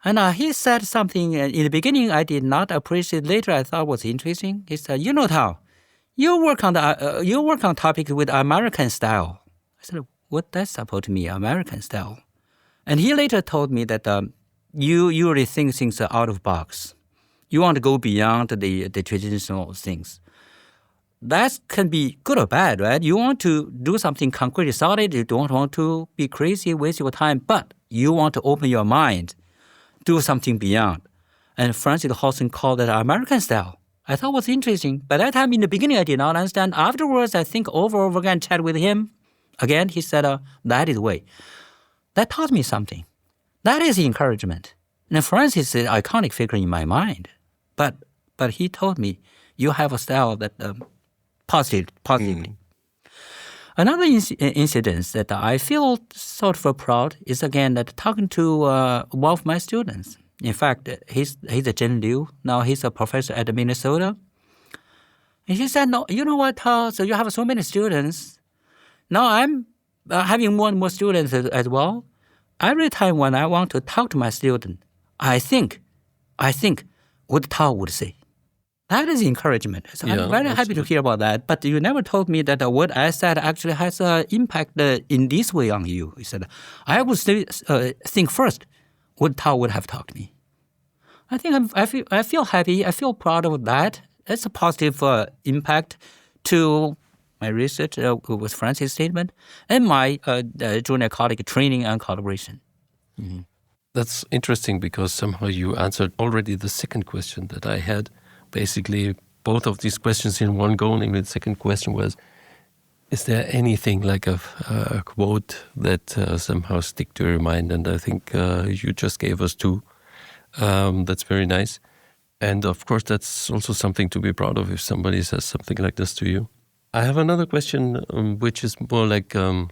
And he said something in the beginning I did not appreciate. Later I thought was interesting. He said, Tao, you work on topics with American style. I said, what that's supposed to mean, American style. And he later told me that you usually think things are out of box. You want to go beyond the traditional things. That can be good or bad, right? You want to do something concrete, solid. You don't want to be crazy, waste your time, but you want to open your mind, do something beyond. And Francis Hawthorne called it American style. I thought it was interesting. By that time, in the beginning, I did not understand. Afterwards, I think over and over again, chat with him. Again, he said, that is the way. That taught me something. That is encouragement. And Francis is an iconic figure in my mind. But he told me, you have a style that positively. Another incident that I feel sort of proud is, again, that talking to one of my students. In fact, he's a Jen Liu. Now he's a professor at Minnesota. And he said, no, you know what, so you have so many students. Now I'm having more and more students as well. Every time when I want to talk to my student, I think what Tao would say. That is encouragement. So I'm very happy to hear about that. But you never told me that what I said actually has an impact in this way on you. He said, I would think first what Tao would have taught me. I think I feel happy. I feel proud of that. It's a positive impact to my research with Francis' statement and my junior colleague training and collaboration. Mm-hmm. That's interesting because somehow you answered already the second question that I had. Basically, both of these questions in one go. And the second question was, is there anything like a quote that somehow stick to your mind? And I think you just gave us two. That's very nice. And of course, that's also something to be proud of if somebody says something like this to you. I have another question, which is more like, I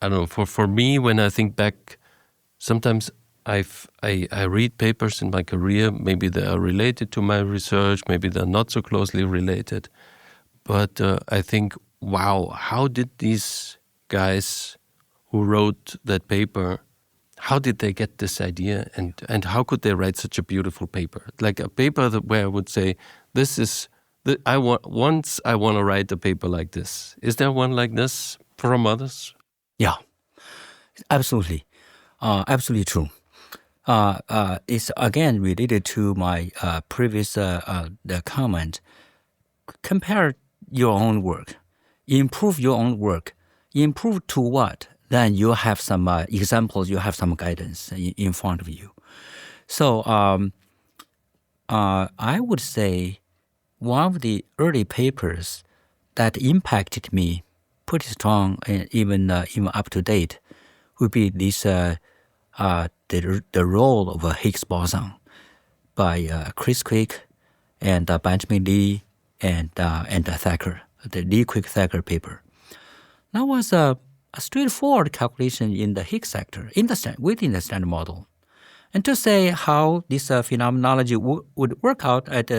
don't know, for me, when I think back, sometimes I read papers in my career. Maybe they are related to my research. Maybe they're not so closely related. But I think, wow, how did these guys who wrote that paper, how did they get this idea? And how could they write such a beautiful paper? Like a paper where I would say, this is, I want to write a paper like this. Is there one like this from others? Yeah, absolutely. Absolutely true. It's again related to my previous the comment. Compare your own work, improve your own work. Improve to what? Then you have some examples, you have some guidance in front of you. So I would say one of the early papers that impacted me pretty strong and even up to date would be this the role of a Higgs boson by Chris Crick and Benjamin Lee and Thacker, the Lee-Crick-Thacker paper. That was a straightforward calculation in the Higgs sector within the standard model, and to say how this phenomenology would work out at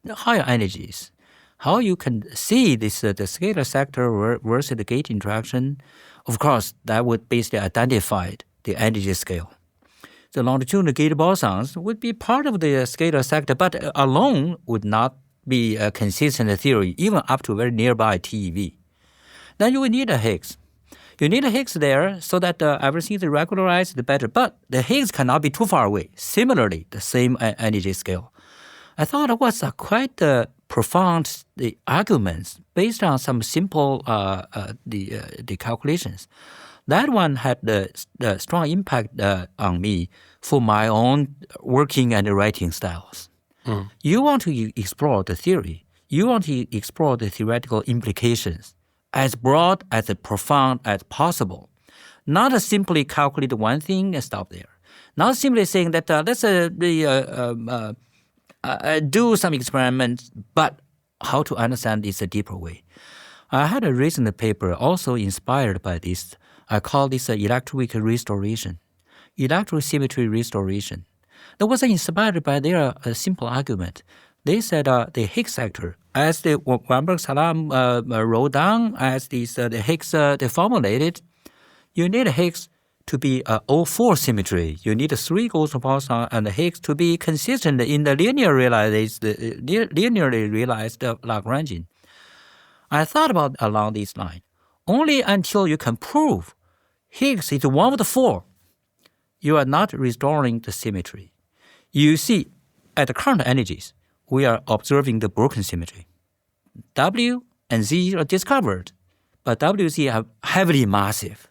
higher energies, how you can see this the scalar sector versus the gate interaction. Of course, that would basically identify the energy scale. The longitudinal gate bosons would be part of the scalar sector, but alone would not be a consistent theory, even up to very nearby TeV. Then you would need a Higgs. You need a Higgs there so that everything is regularized better, but the Higgs cannot be too far away. Similarly, the same energy scale. I thought it was quite profound arguments based on some simple the calculations. That one had the strong impact on me for my own working and writing styles. Mm. You want to explore the theory. You want to explore the theoretical implications as broad, as profound as possible. Not simply calculate one thing and stop there. Not simply saying that let's do some experiments, but how to understand this a deeper way. I had a recent paper also inspired by this. I call this electroweak restoration, electric symmetry restoration. That was inspired by their simple argument. They said the Higgs sector, as the Weinberg-Salam wrote down, as the Higgs they formulated, you need a Higgs to be O4 symmetry. You need 3 ghost boson and the Higgs to be consistent in the linearly realized Lagrangian. I thought about along this line. Only until you can prove Higgs is one of the four. You are not restoring the symmetry. You see, at the current energies, we are observing the broken symmetry. W and Z are discovered, but W and Z are heavily massive.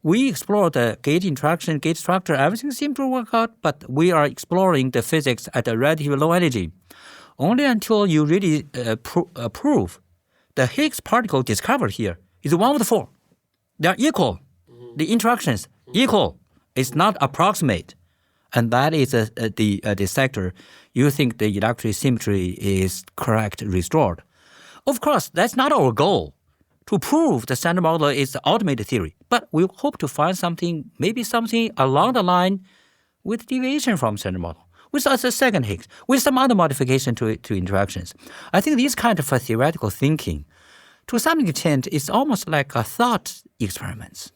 We explore the gate interaction, gate structure, everything seems to work out, but we are exploring the physics at a relatively low energy. Only until you really prove the Higgs particle discovered here is one of the four. They are equal. The interactions equal. It's not approximate. And that is the sector you think the electric symmetry is correct, restored. Of course, that's not our goal, to prove the standard model is the ultimate theory. But we hope to find something, maybe something along the line with deviation from standard model, with a second Higgs, with some other modification to interactions. I think this kind of theoretical thinking, to some extent, is almost like a thought experiments.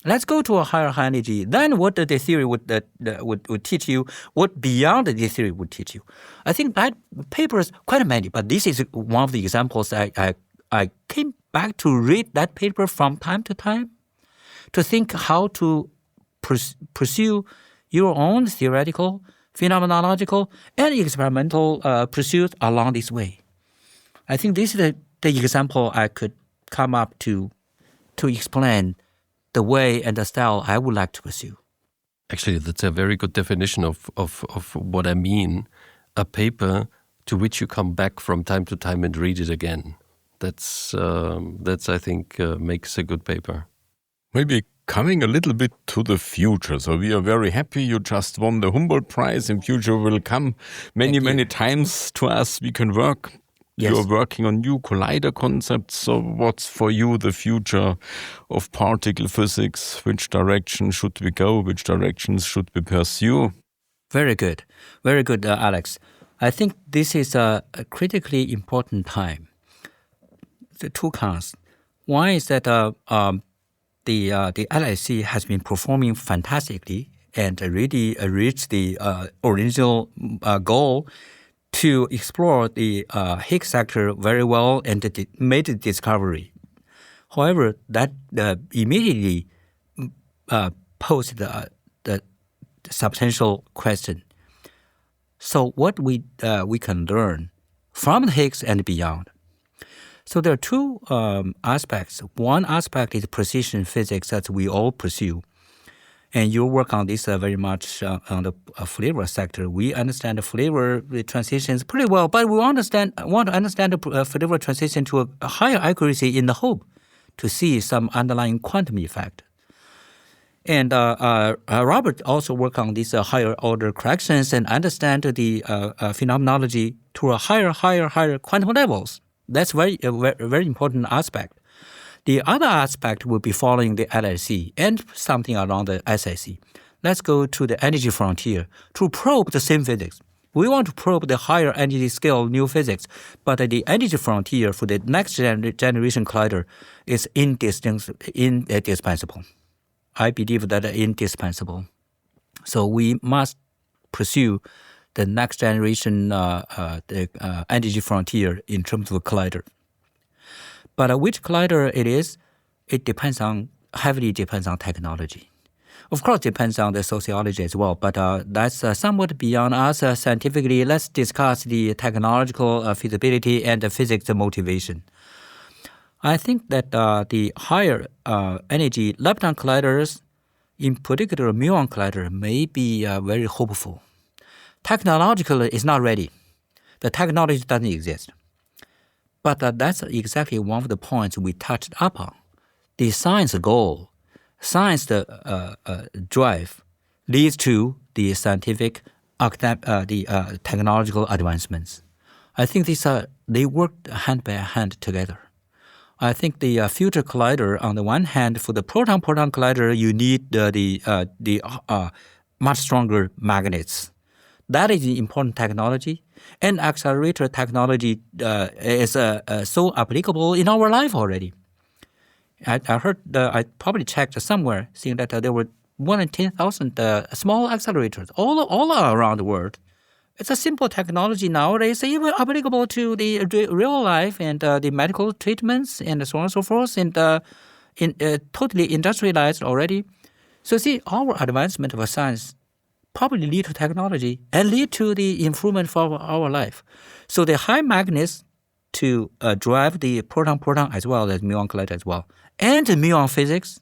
Let's go to a higher energy. Then what the theory would teach you, what beyond the theory would teach you. I think that papers, quite many, but this is one of the examples I came back to read that paper from time to time to think how to pursue your own theoretical, phenomenological, and experimental pursuits along this way. I think this is the example I could come up to explain the way and the style I would like to pursue. Actually, that's a very good definition of what I mean. A paper to which you come back from time to time and read it again. That's I think, makes a good paper. Maybe coming a little bit to the future. So we are very happy you just won the Humboldt Prize. In future will come many times to us. We can work. Yes. You're working on new collider concepts. So what's for you the future of particle physics? Which direction should we go? Which directions should we pursue? Very good. Very good, Alex. I think this is a critically important time. The two counts. One is that the LHC has been performing fantastically and really reached the original goal to explore the Higgs sector very well and made the discovery. However, that immediately posed the substantial question. So what we can learn from the Higgs and beyond. So there are two aspects. One aspect is precision physics that we all pursue. And you work on this very much on the flavor sector. We understand the flavor transitions pretty well, but we want to understand the flavor transition to a higher accuracy in the hope to see some underlying quantum effect. And Robert also worked on these higher order corrections and understand the phenomenology to a higher quantum levels. That's very important aspect. The other aspect will be following the LHC and something around the SIC. Let's go to the energy frontier to probe the same physics. We want to probe the higher energy scale new physics, but the energy frontier for the next generation collider is indispensable. I believe that indispensable. So we must pursue the next generation energy frontier in terms of collider. But which collider it is, it heavily depends on technology. Of course, it depends on the sociology as well, but that's somewhat beyond us scientifically. Let's discuss the technological feasibility and the physics motivation. I think that the higher energy lepton colliders, in particular muon collider, may be very hopeful. Technologically, it's not ready. The technology doesn't exist. But that's exactly one of the points we touched upon. The science goal, science drive leads to the scientific, the technological advancements. I think they work hand by hand together. I think the future collider, on the one hand, for the proton-proton collider, you need the much stronger magnets. That is an important technology, and accelerator technology is so applicable in our life already. I heard, I probably checked somewhere, seeing that there were more than 10,000 small accelerators all around the world. It's a simple technology nowadays, even applicable to the real life and the medical treatments and so on and so forth. And totally industrialized already. So see, our advancement of science probably lead to technology and lead to the improvement for our life. So the high magnets to drive the proton-proton as well as muon collider as well, and the muon physics,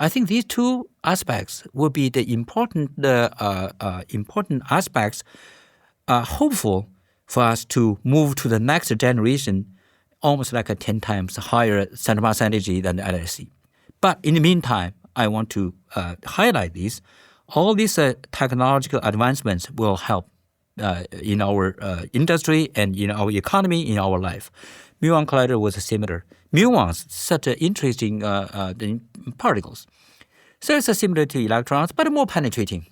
I think these two aspects will be the important aspects hopeful for us to move to the next generation, almost like a 10 times higher center mass energy than the LHC. But in the meantime, I want to highlight this. All these technological advancements will help in our industry and in our economy, in our life. Muon collider was similar. Muons, such interesting particles. So it's similar to electrons, but more penetrating.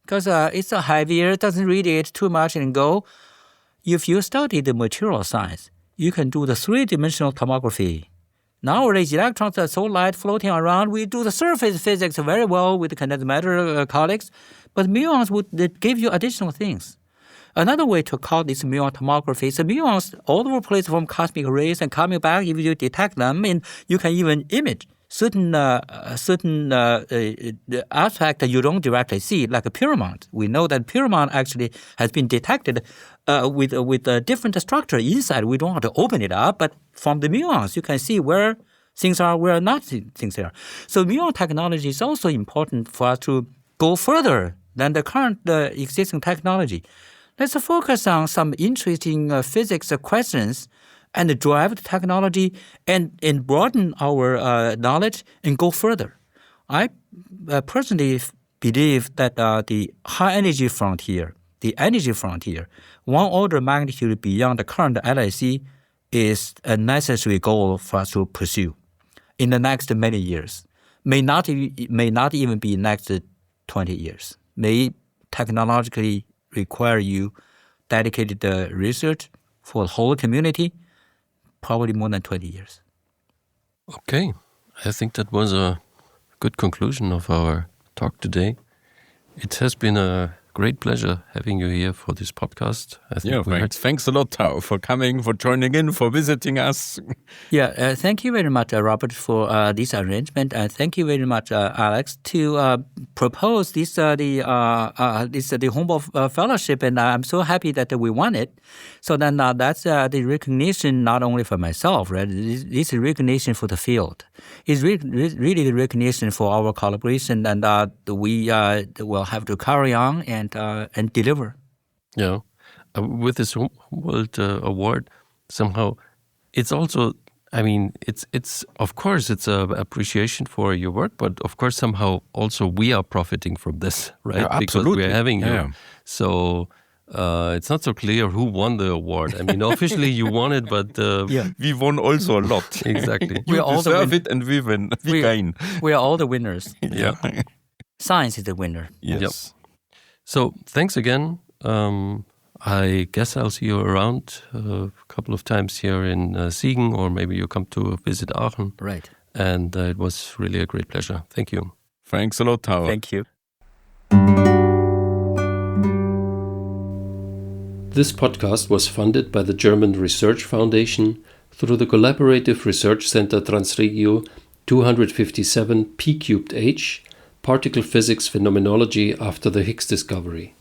Because it's heavier, doesn't radiate too much and go. If you study the material science, you can do the three-dimensional tomography. Nowadays, electrons are so light floating around. We do the surface physics very well with the condensed matter colleagues, but muons would give you additional things. Another way to call this muon tomography is the muons all over the place from cosmic rays and coming back. If you detect them, and you can even image certain aspect that you don't directly see, like a pyramid. We know that pyramid actually has been detected with a different structure inside. We don't have to open it up, but from the muons, you can see where things are, where not things are. So muon technology is also important for us to go further than the current existing technology. Let's focus on some interesting physics questions and drive the technology and broaden our knowledge and go further. I personally believe that the high energy frontier, one order of magnitude beyond the current LHC, is a necessary goal for us to pursue in the next many years. May not even be next 20 years. May technologically require you dedicated research for the whole community, probably more than 20 years. Okay, I think that was a good conclusion of our talk today. It has been a great pleasure having you here for this podcast. I think thanks a lot, Tao, for coming, for joining in, for visiting us. Yeah, thank you very much, Robert, for this arrangement, and thank you very much, Alex, to propose this the Humboldt Fellowship, and I'm so happy that we won it. So then that's the recognition not only for myself, right? This is recognition for the field. It's really the recognition for our collaboration, and we will have to carry on and deliver. Yeah, with this Humboldt Award, somehow it's also, I mean, it's of course it's a appreciation for your work, but of course somehow also we are profiting from this, right? Yeah, because we're having you. So it's not so clear who won the award. I mean, officially you won it, but we won also a lot. Exactly. We deserve it, and we win. We gain. We are all the winners. Yeah. Science is the winner. Yes. Yep. So thanks again. I guess I'll see you around a couple of times here in Siegen, or maybe you come to visit Aachen. Right. And it was really a great pleasure. Thank you. Thanks a lot, Tao. Thank you. This podcast was funded by the German Research Foundation through the Collaborative Research Center Transregio 257 P3H, Particle Physics Phenomenology after the Higgs discovery.